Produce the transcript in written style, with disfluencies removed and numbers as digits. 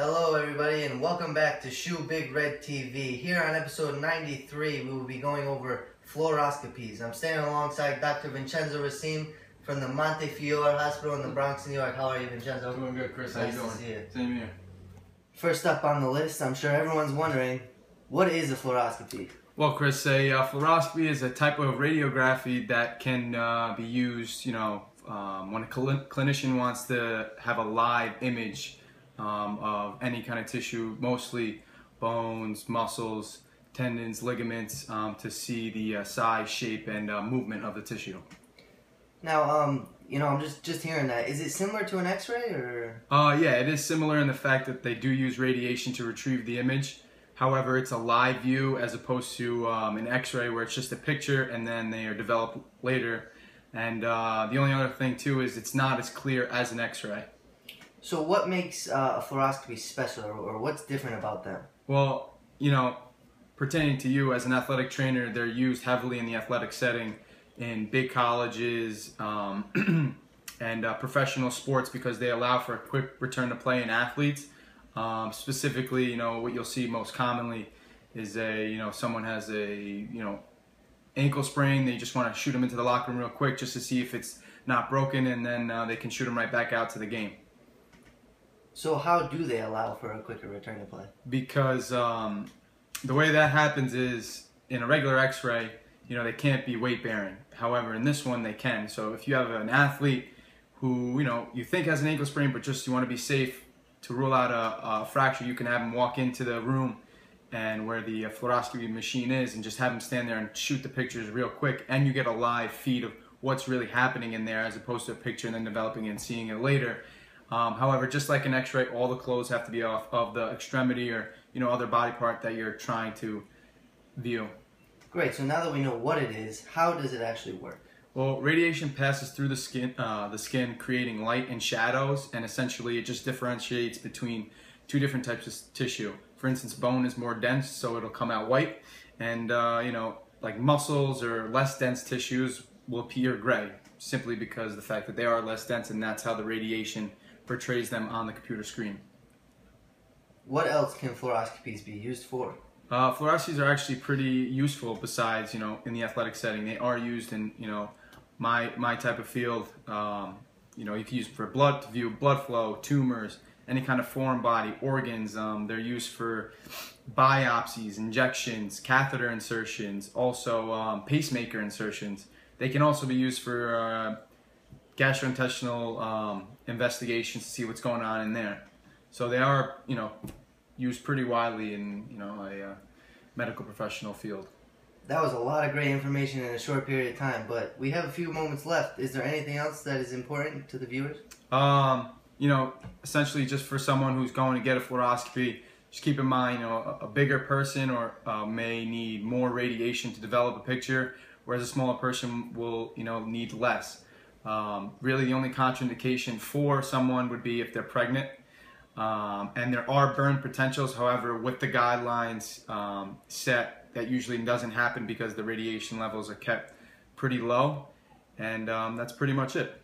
Hello everybody and welcome back to Shoe Big Red TV. Here on episode 93 we will be going over fluoroscopies. I'm standing alongside Dr. Vincenzo Racine from the Montefiore Hospital in the Bronx, New York. How are you, Vincenzo? Doing good, Chris. Nice How you doing? to see you. Same here. First up on the list, I'm sure everyone's wondering, what is a fluoroscopy? Well, Chris, a fluoroscopy is a type of radiography that can be used, when a clinician wants to have a live image of any kind of tissue, mostly bones, muscles, tendons, ligaments, to see the size, shape, and movement of the tissue. Now, I'm just hearing that. Is it similar to an X-ray or? Yeah, it is similar in the fact that they do use radiation to retrieve the image. However, it's a live view as opposed to an X-ray where it's just a picture and then they are developed later. And the only other thing too is it's not as clear as an X-ray. So what makes a fluoroscopy special, or what's different about them? Well, pertaining to you as an athletic trainer, they're used heavily in the athletic setting in big colleges and professional sports because they allow for a quick return to play in athletes. Specifically, what you'll see most commonly is someone has a ankle sprain. They just want to shoot them into the locker room real quick just to see if it's not broken, and then they can shoot them right back out to the game. So how do they allow for a quicker return to play? Because the way that happens is in a regular X-ray, they can't be weight bearing. However, in this one they can. So if you have an athlete who you think has an ankle sprain, but just you want to be safe to rule out a fracture, you can have them walk into the room and where the fluoroscopy machine is, and just have them stand there and shoot the pictures real quick, and you get a live feed of what's really happening in there as opposed to a picture and then developing and seeing it later. However, just like an X-ray, all the clothes have to be off of the extremity or other body part that you're trying to view. Great. So now that we know what it is, how does it actually work? Well, radiation passes through the skin, creating light and shadows, and essentially it just differentiates between two different types of tissue. For instance, bone is more dense, so it'll come out white, and like muscles or less dense tissues will appear gray, simply because of the fact that they are less dense, and that's how the radiation portrays them on the computer screen. What else can fluoroscopies be used for? Fluoroscopies are actually pretty useful besides, in the athletic setting. They are used in, my type of field. You can use for blood, to view blood flow, tumors, any kind of foreign body, organs. They're used for biopsies, injections, catheter insertions, also pacemaker insertions. They can also be used for gastrointestinal investigations to see what's going on in there. So they are, used pretty widely in, a medical professional field. That was a lot of great information in a short period of time, but we have a few moments left. Is there anything else that is important to the viewers? Essentially just for someone who's going to get a fluoroscopy, just keep in mind, a bigger person may need more radiation to develop a picture, whereas a smaller person will, need less. Really the only contraindication for someone would be if they're pregnant. And there are burn potentials, however, with the guidelines set, that usually doesn't happen because the radiation levels are kept pretty low, and that's pretty much it.